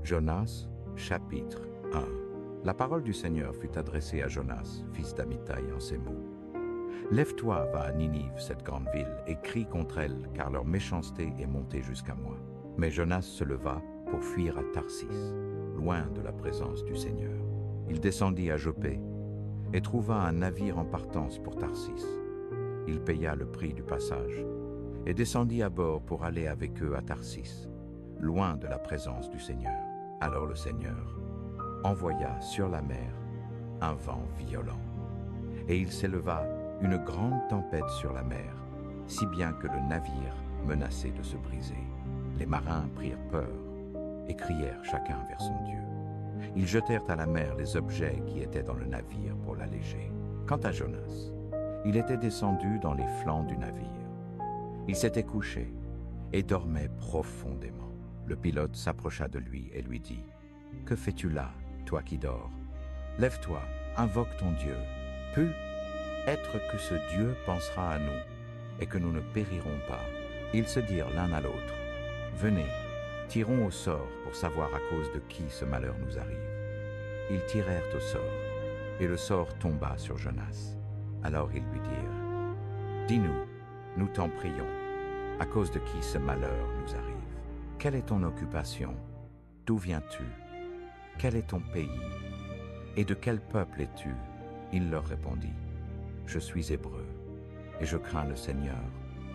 Jonas, chapitre 1. La parole du Seigneur fut adressée à Jonas, fils d'Amittai, en ces mots. Lève-toi, va à Ninive, cette grande ville, et crie contre elle, car leur méchanceté est montée jusqu'à moi. Mais Jonas se leva pour fuir à Tarsis, loin de la présence du Seigneur. Il descendit à Joppé et trouva un navire en partance pour Tarsis. Il paya le prix du passage et descendit à bord pour aller avec eux à Tarsis, loin de la présence du Seigneur. Alors le Seigneur envoya sur la mer un vent violent, et il s'éleva une grande tempête sur la mer, si bien que le navire menaçait de se briser. Les marins prirent peur et crièrent chacun vers son Dieu. Ils jetèrent à la mer les objets qui étaient dans le navire pour l'alléger. Quant à Jonas, il était descendu dans les flancs du navire. Il s'était couché et dormait profondément. Le pilote s'approcha de lui et lui dit : « Que fais-tu là, toi qui dors ? Lève-toi, invoque ton Dieu. Peut-être que ce Dieu pensera à nous et que nous ne périrons pas. » Ils se dirent l'un à l'autre : « Venez, tirons au sort pour savoir à cause de qui ce malheur nous arrive. » Ils tirèrent au sort, et le sort tomba sur Jonas. Alors ils lui dirent : « Dis-nous, nous t'en prions, à cause de qui ce malheur nous arrive. Quelle est ton occupation ? D'où viens-tu ? Quel est ton pays ? Et de quel peuple es-tu ? » Il leur répondit : « Je suis hébreu, et je crains le Seigneur,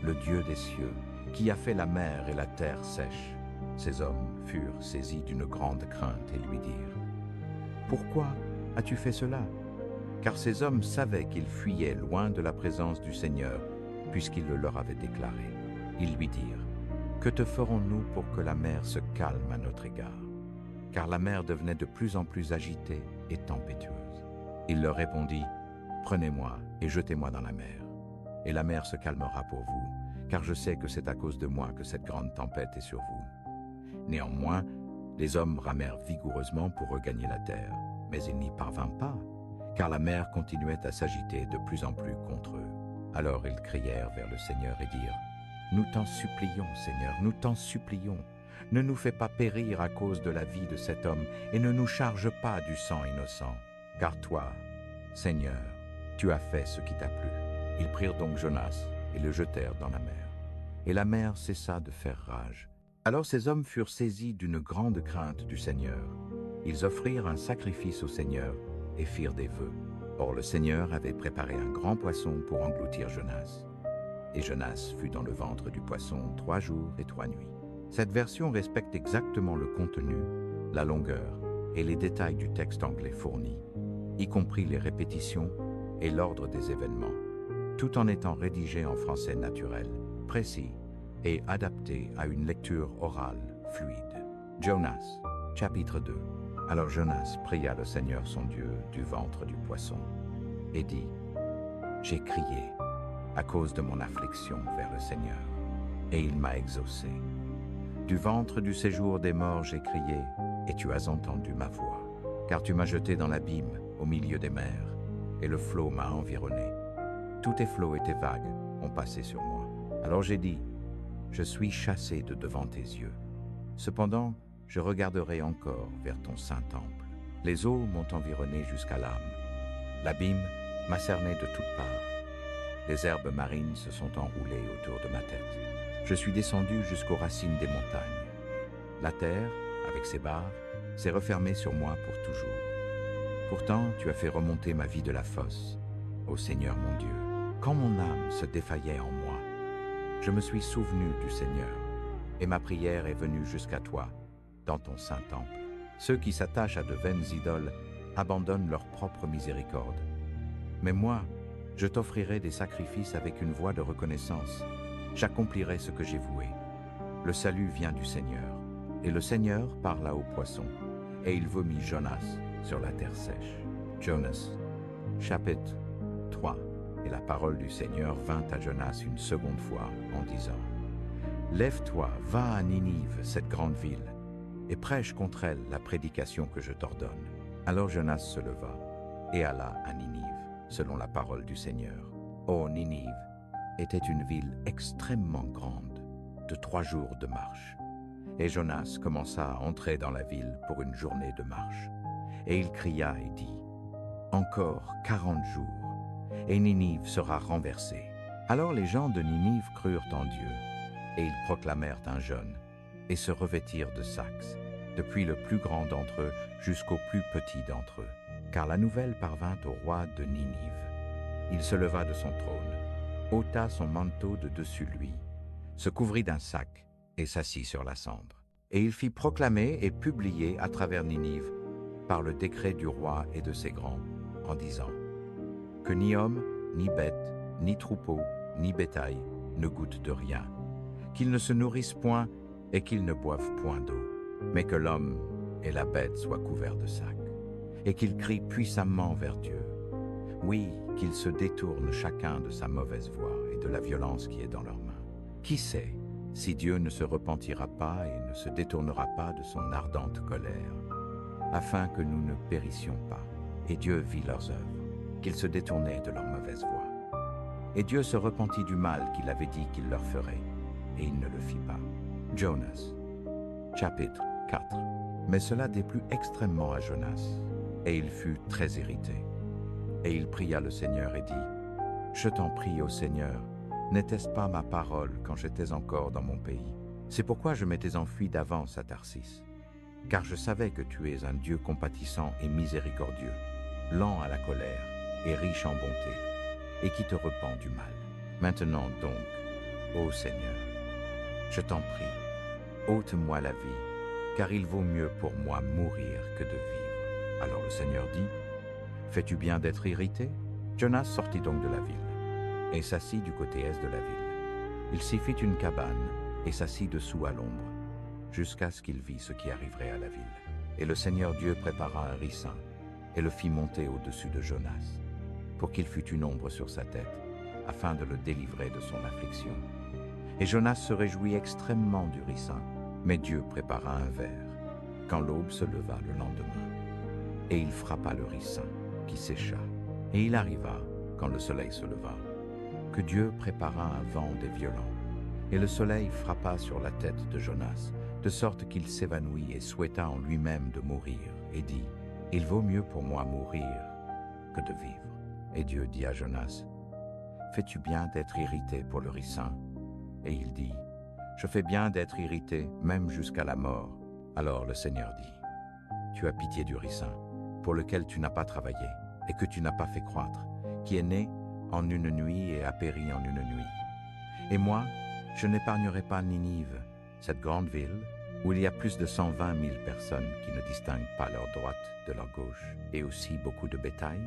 le Dieu des cieux, qui a fait la mer et la terre sèche. » Ces hommes furent saisis d'une grande crainte et lui dirent : « Pourquoi as-tu fait cela ? » Car ces hommes savaient qu'ils fuyaient loin de la présence du Seigneur, puisqu'il le leur avait déclaré. Ils lui dirent : « Que te ferons-nous pour que la mer se calme à notre égard ? » Car la mer devenait de plus en plus agitée et tempétueuse. Il leur répondit : « Prenez-moi et jetez-moi dans la mer, et la mer se calmera pour vous, car je sais que c'est à cause de moi que cette grande tempête est sur vous. » Néanmoins, les hommes ramèrent vigoureusement pour regagner la terre, mais ils n'y parvinrent pas, car la mer continuait à s'agiter de plus en plus contre eux. Alors ils crièrent vers le Seigneur et dirent : « Nous t'en supplions, Seigneur, nous t'en supplions. Ne nous fais pas périr à cause de la vie de cet homme, et ne nous charge pas du sang innocent. Car toi, Seigneur, tu as fait ce qui t'a plu. » Ils prirent donc Jonas et le jetèrent dans la mer. Et la mer cessa de faire rage. Alors ces hommes furent saisis d'une grande crainte du Seigneur. Ils offrirent un sacrifice au Seigneur et firent des vœux. Or le Seigneur avait préparé un grand poisson pour engloutir Jonas. Et Jonas fut dans le ventre du poisson 3 jours et 3 nuits. Cette version respecte exactement le contenu, la longueur et les détails du texte anglais fourni, y compris les répétitions et l'ordre des événements, tout en étant rédigé en français naturel, précis et adapté à une lecture orale fluide. Jonas, chapitre 2. Alors Jonas pria le Seigneur son Dieu du ventre du poisson et dit : « J'ai crié à cause de mon affliction vers le Seigneur, et il m'a exaucé. Du ventre du séjour des morts j'ai crié, et tu as entendu ma voix. Car tu m'as jeté dans l'abîme, au milieu des mers, et le flot m'a environné. Tous tes flots et tes vagues ont passé sur moi. Alors j'ai dit : je suis chassé de devant tes yeux. Cependant, je regarderai encore vers ton saint temple. Les eaux m'ont environné jusqu'à l'âme. L'abîme m'a cerné de toutes parts. Les herbes marines se sont enroulées autour de ma tête. Je suis descendu jusqu'aux racines des montagnes. La terre, avec ses barres, s'est refermée sur moi pour toujours. Pourtant, tu as fait remonter ma vie de la fosse, ô Seigneur mon Dieu. Quand mon âme se défaillait en moi, je me suis souvenu du Seigneur, et ma prière est venue jusqu'à toi, dans ton saint temple. Ceux qui s'attachent à de vaines idoles abandonnent leur propre miséricorde. Mais moi, je t'offrirai des sacrifices avec une voix de reconnaissance. J'accomplirai ce que j'ai voué. Le salut vient du Seigneur. Et le Seigneur parla au poisson, et il vomit Jonas sur la terre sèche. Jonas, chapitre 3. Et la parole du Seigneur vint à Jonas une seconde fois en disant : Lève-toi, va à Ninive, cette grande ville, et prêche contre elle la prédication que je t'ordonne. Alors Jonas se leva et alla à Ninive, selon la parole du Seigneur. Or Ninive était une ville extrêmement grande, de 3 jours de marche. Et Jonas commença à entrer dans la ville pour une journée de marche. Et il cria et dit, « Encore 40 jours, et Ninive sera renversée. » Alors les gens de Ninive crurent en Dieu, et ils proclamèrent un jeûne, et se revêtirent de sacs, depuis le plus grand d'entre eux jusqu'au plus petit d'entre eux. Car la nouvelle parvint au roi de Ninive. Il se leva de son trône, ôta son manteau de dessus lui, se couvrit d'un sac et s'assit sur la cendre. Et il fit proclamer et publier à travers Ninive, par le décret du roi et de ses grands, en disant que ni homme, ni bête, ni troupeau, ni bétail ne goûtent de rien, qu'ils ne se nourrissent point et qu'ils ne boivent point d'eau, mais que l'homme et la bête soient couverts de sacs, et qu'ils crient puissamment vers Dieu. Oui, qu'ils se détournent chacun de sa mauvaise voie et de la violence qui est dans leurs mains. Qui sait si Dieu ne se repentira pas et ne se détournera pas de son ardente colère, afin que nous ne périssions pas. Et Dieu vit leurs œuvres, qu'ils se détournaient de leur mauvaise voie. Et Dieu se repentit du mal qu'il avait dit qu'il leur ferait, et il ne le fit pas. Jonas, chapitre 4. Mais cela déplut extrêmement à Jonas, et il fut très irrité. Et il pria le Seigneur et dit, « Je t'en prie, ô Seigneur, n'était-ce pas ma parole quand j'étais encore dans mon pays? C'est pourquoi je m'étais enfui d'avance à Tarsis, car je savais que tu es un Dieu compatissant et miséricordieux, lent à la colère et riche en bonté, et qui te repent du mal. Maintenant donc, ô Seigneur, je t'en prie, ôte-moi la vie, car il vaut mieux pour moi mourir que de vivre. » Alors le Seigneur dit, « Fais-tu bien d'être irrité? » Jonas sortit donc de la ville, et s'assit du côté est de la ville. Il s'y fit une cabane, et s'assit dessous à l'ombre, jusqu'à ce qu'il vît ce qui arriverait à la ville. Et le Seigneur Dieu prépara un ricin, et le fit monter au-dessus de Jonas, pour qu'il fût une ombre sur sa tête, afin de le délivrer de son affliction. Et Jonas se réjouit extrêmement du ricin, mais Dieu prépara un ver, quand l'aube se leva le lendemain. Et il frappa le ricin, qui sécha. Et il arriva, quand le soleil se leva, que Dieu prépara un vent des violents, et le soleil frappa sur la tête de Jonas, de sorte qu'il s'évanouit et souhaita en lui-même de mourir, et dit, « Il vaut mieux pour moi mourir que de vivre. » Et Dieu dit à Jonas, « Fais-tu bien d'être irrité pour le ricin? » Et il dit, « Je fais bien d'être irrité, même jusqu'à la mort. » Alors le Seigneur dit, « Tu as pitié du ricin, pour lequel tu n'as pas travaillé, et que tu n'as pas fait croître, qui est né en une nuit et a péri en une nuit. Et moi, je n'épargnerai pas Ninive, cette grande ville, où il y a plus de 120 000 personnes qui ne distinguent pas leur droite de leur gauche, et aussi beaucoup de bétail,